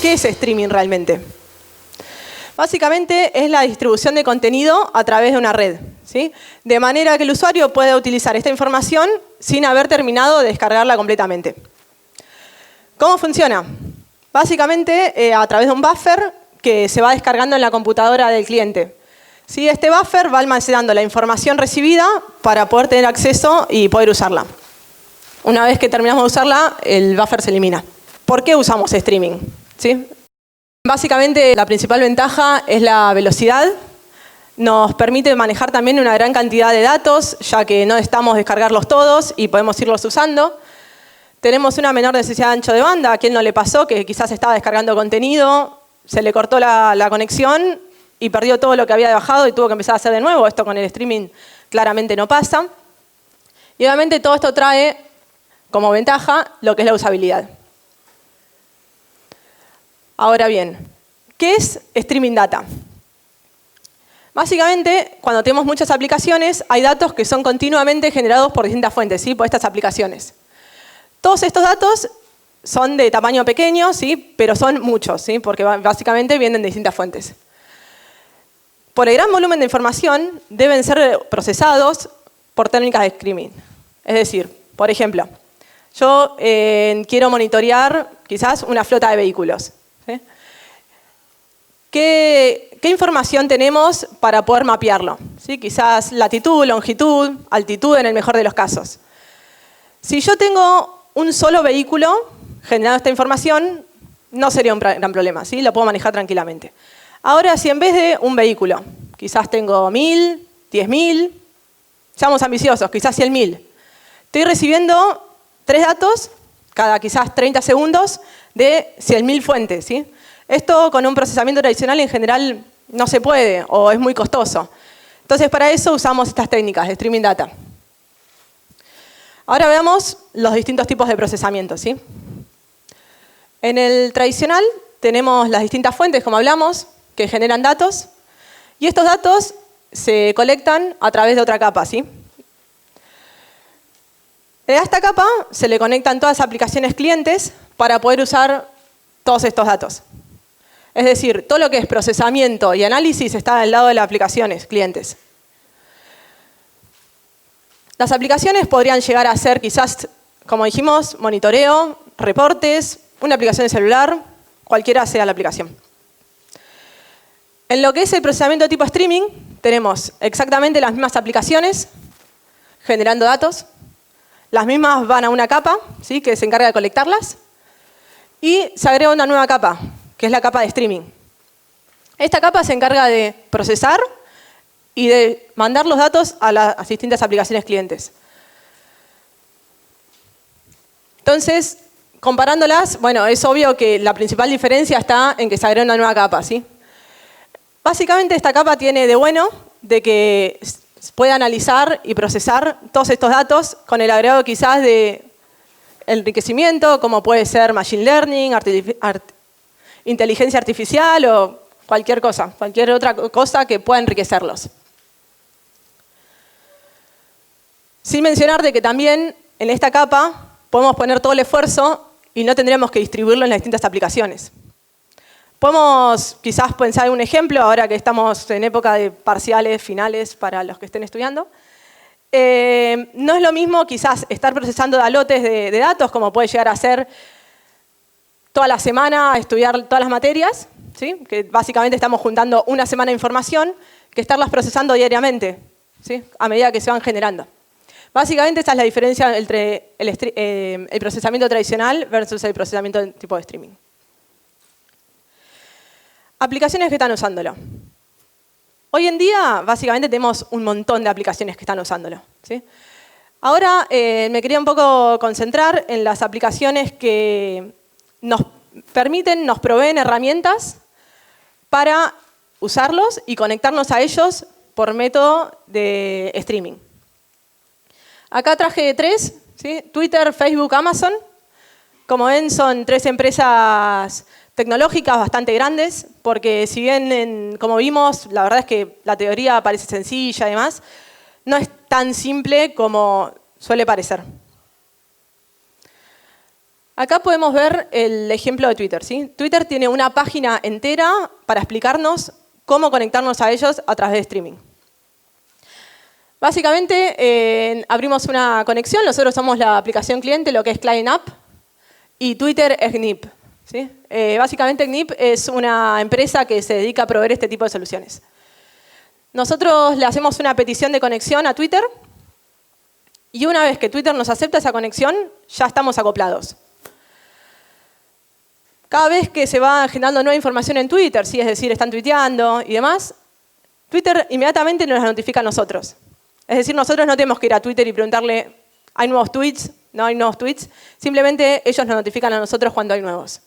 ¿Qué es streaming realmente? Básicamente es la distribución de contenido a través de una red, ¿sí? De manera que el usuario pueda utilizar esta información sin haber terminado de descargarla completamente. ¿Cómo funciona? Básicamente a través de un buffer que se va descargando en la computadora del cliente. ¿Sí? Este buffer va almacenando la información recibida para poder tener acceso y poder usarla. Una vez que terminamos de usarla, el buffer se elimina. ¿Por qué usamos streaming? ¿Sí? Básicamente la principal ventaja es la velocidad. Nos permite manejar también una gran cantidad de datos, ya que no necesitamos descargarlos todos y podemos irlos usando. Tenemos una menor necesidad de ancho de banda. ¿A quién no le pasó que quizás estaba descargando contenido, se le cortó la conexión y perdió todo lo que había bajado y tuvo que empezar a hacer de nuevo? Esto con el streaming claramente no pasa. Y obviamente todo esto trae como ventaja lo que es la usabilidad. Ahora bien, ¿qué es streaming data? Básicamente, cuando tenemos muchas aplicaciones, hay datos que son continuamente generados por distintas fuentes, ¿sí? Por estas aplicaciones. Todos estos datos son de tamaño pequeño, ¿sí? Pero son muchos, ¿sí? Porque básicamente vienen de distintas fuentes. Por el gran volumen de información, deben ser procesados por técnicas de streaming. Es decir, por ejemplo, yo quiero monitorear quizás una flota de vehículos. ¿Sí? ¿Qué información tenemos para poder mapearlo? ¿Sí? Quizás latitud, longitud, altitud en el mejor de los casos. Si yo tengo un solo vehículo generando esta información, no sería un gran problema, ¿sí? Lo puedo manejar tranquilamente. Ahora, si en vez de un vehículo, quizás tengo 1000, 10.000, seamos ambiciosos, quizás 100.000, estoy recibiendo 3 datos cada quizás 30 segundos de 100.000 fuentes, ¿sí? Esto con un procesamiento tradicional en general no se puede o es muy costoso. Entonces, para eso usamos estas técnicas de streaming data. Ahora veamos los distintos tipos de procesamiento, ¿sí? En el tradicional tenemos las distintas fuentes, como hablamos, que generan datos. Y estos datos se colectan a través de otra capa, ¿sí? A esta capa se le conectan todas las aplicaciones clientes para poder usar todos estos datos. Es decir, todo lo que es procesamiento y análisis está al lado de las aplicaciones clientes. Las aplicaciones podrían llegar a ser quizás, como dijimos, monitoreo, reportes, una aplicación de celular, cualquiera sea la aplicación. En lo que es el procesamiento de tipo streaming, tenemos exactamente las mismas aplicaciones generando datos. Las mismas van a una capa, ¿sí? Que se encarga de colectarlas. Y se agrega una nueva capa, que es la capa de streaming. Esta capa se encarga de procesar y de mandar los datos a las distintas aplicaciones clientes. Entonces, comparándolas, bueno, es obvio que la principal diferencia está en que se agrega una nueva capa, ¿sí? Básicamente esta capa tiene de bueno de que puede analizar y procesar todos estos datos con el agregado quizás de enriquecimiento, como puede ser machine learning, inteligencia artificial o cualquier otra cosa que pueda enriquecerlos. Sin mencionar de que también en esta capa podemos poner todo el esfuerzo y no tendríamos que distribuirlo en las distintas aplicaciones. Podemos quizás pensar en un ejemplo, ahora que estamos en época de parciales, finales, para los que estén estudiando. No es lo mismo quizás estar procesando lotes de datos, como puede llegar a ser toda la semana estudiar todas las materias, ¿sí? Que básicamente estamos juntando una semana de información, que estarlas procesando diariamente, ¿sí? A medida que se van generando. Básicamente esa es la diferencia entre el procesamiento tradicional versus el procesamiento de tipo de streaming. Aplicaciones que están usándolo. Hoy en día, básicamente, tenemos un montón de aplicaciones que están usándolo, ¿sí? Ahora me quería un poco concentrar en las aplicaciones que nos permiten, nos proveen herramientas para usarlos y conectarnos a ellos por método de streaming. Acá traje 3, ¿sí? Twitter, Facebook, Amazon. Como ven, son 3 empresas tecnológicas bastante grandes, porque si bien, como vimos, la verdad es que la teoría parece sencilla y demás, no es tan simple como suele parecer. Acá podemos ver el ejemplo de Twitter, ¿sí? Twitter tiene una página entera para explicarnos cómo conectarnos a ellos a través de streaming. Básicamente, abrimos una conexión. Nosotros somos la aplicación cliente, lo que es Client App, y Twitter es GNIP, ¿sí? Básicamente, GNIP es una empresa que se dedica a proveer este tipo de soluciones. Nosotros le hacemos una petición de conexión a Twitter, y una vez que Twitter nos acepta esa conexión, ya estamos acoplados. Cada vez que se va generando nueva información en Twitter, ¿sí? Es decir, están tuiteando y demás, Twitter inmediatamente nos la notifica a nosotros. Es decir, nosotros no tenemos que ir a Twitter y preguntarle, ¿hay nuevos tweets? No hay nuevos tweets. Simplemente ellos nos notifican a nosotros cuando hay nuevos.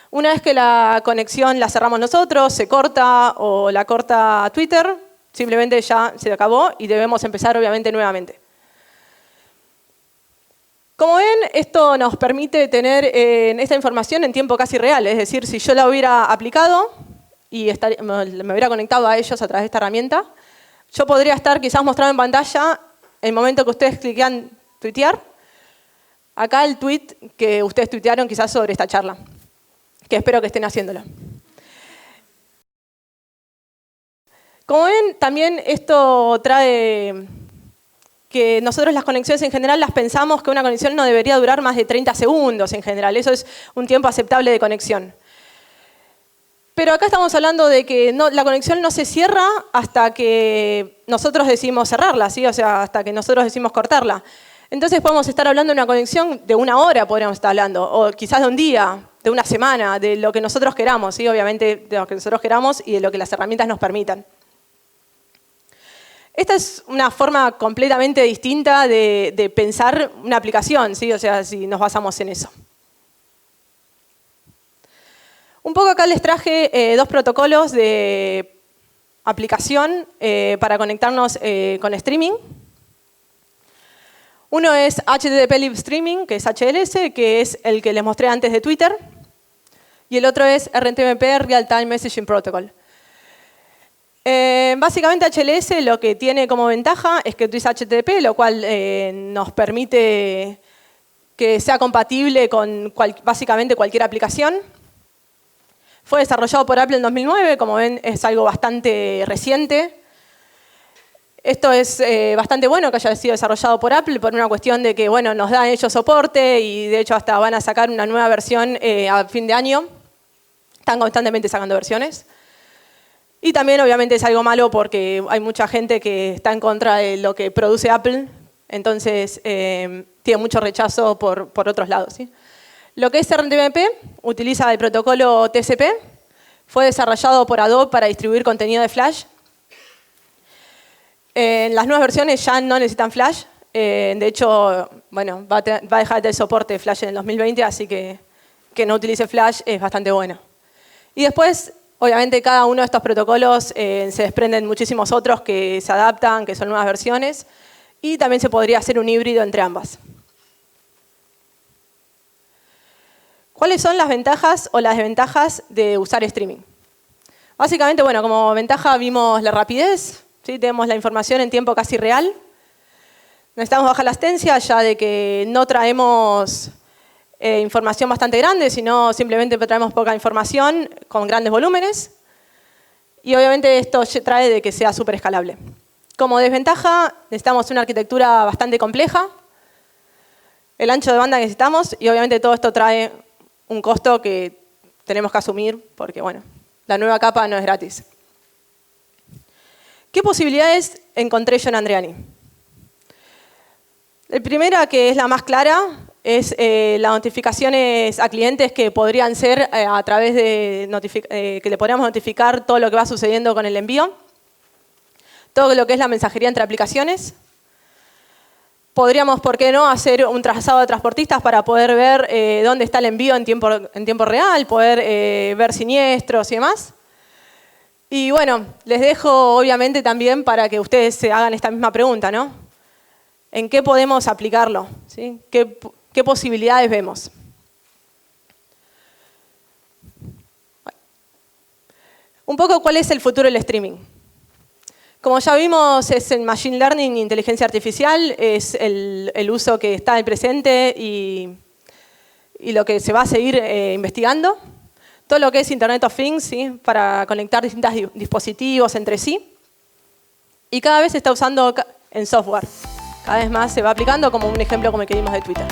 Una vez que la conexión la cerramos nosotros, se corta o la corta Twitter, simplemente ya se acabó y debemos empezar obviamente nuevamente. Como ven, esto nos permite tener esta información en tiempo casi real. Es decir, si yo la hubiera aplicado y me hubiera conectado a ellos a través de esta herramienta, yo podría estar quizás mostrando en pantalla el momento que ustedes cliquean tuitear, acá el tweet que ustedes tuitearon quizás sobre esta charla, que espero que estén haciéndolo. Como ven, también esto trae que nosotros las conexiones en general las pensamos que una conexión no debería durar más de 30 segundos en general. Eso es un tiempo aceptable de conexión. Pero acá estamos hablando de que la conexión no se cierra hasta que nosotros decidimos cerrarla, ¿sí? O sea, hasta que nosotros decidimos cortarla. Entonces podemos estar hablando de una conexión de 1 hora, podríamos estar hablando, o quizás de un día, de una semana, de lo que nosotros queramos, ¿sí? Obviamente de lo que nosotros queramos y de lo que las herramientas nos permitan. Esta es una forma completamente distinta de pensar una aplicación, ¿sí? O sea, si nos basamos en eso. Un poco acá les traje 2 protocolos de aplicación para conectarnos con streaming. Uno es HTTP Live Streaming, que es HLS, que es el que les mostré antes de Twitter. Y el otro es RTMP, Real Time Messaging Protocol. Básicamente HLS lo que tiene como ventaja es que utiliza HTTP, lo cual nos permite que sea compatible con básicamente cualquier aplicación. Fue desarrollado por Apple en 2009, como ven es algo bastante reciente. Esto es bastante bueno que haya sido desarrollado por Apple por una cuestión de que bueno, nos dan ellos soporte y de hecho hasta van a sacar una nueva versión a fin de año. Están constantemente sacando versiones. Y también obviamente es algo malo porque hay mucha gente que está en contra de lo que produce Apple, entonces tiene mucho rechazo por otros lados, ¿sí? Lo que es RTMP utiliza el protocolo TCP, fue desarrollado por Adobe para distribuir contenido de Flash. Las nuevas versiones ya no necesitan Flash, de hecho bueno, va a dejar de tener soporte de Flash en el 2020, así que no utilice Flash es bastante bueno. Y después, obviamente, cada uno de estos protocolos se desprenden muchísimos otros que se adaptan, que son nuevas versiones, y también se podría hacer un híbrido entre ambas. ¿Cuáles son las ventajas o las desventajas de usar streaming? Básicamente, bueno, como ventaja vimos la rapidez, ¿sí? Tenemos la información en tiempo casi real. Necesitamos bajar la latencia ya de que no traemos información bastante grande, sino simplemente traemos poca información con grandes volúmenes. Y obviamente esto trae de que sea súper escalable. Como desventaja, necesitamos una arquitectura bastante compleja, el ancho de banda que necesitamos, y obviamente todo esto trae un costo que tenemos que asumir, porque bueno, la nueva capa no es gratis. ¿Qué posibilidades encontré yo en Andreani? La primera, que es la más clara, es las notificaciones a clientes que podrían ser a través de que le podríamos notificar todo lo que va sucediendo con el envío. Todo lo que es la mensajería entre aplicaciones. Podríamos, ¿por qué no?, hacer un trazado de transportistas para poder ver dónde está el envío en tiempo real, poder ver siniestros y demás. Y bueno, les dejo obviamente también para que ustedes se hagan esta misma pregunta, ¿no? ¿En qué podemos aplicarlo? ¿Sí? ¿Qué posibilidades vemos? Un poco cuál es el futuro del streaming. Como ya vimos, es el Machine Learning, inteligencia artificial, es el uso que está en el presente y y lo que se va a seguir investigando. Todo lo que es Internet of Things, ¿sí? Para conectar distintos dispositivos entre sí. Y cada vez se está usando en software. Cada vez más se va aplicando, como un ejemplo como el que vimos de Twitter.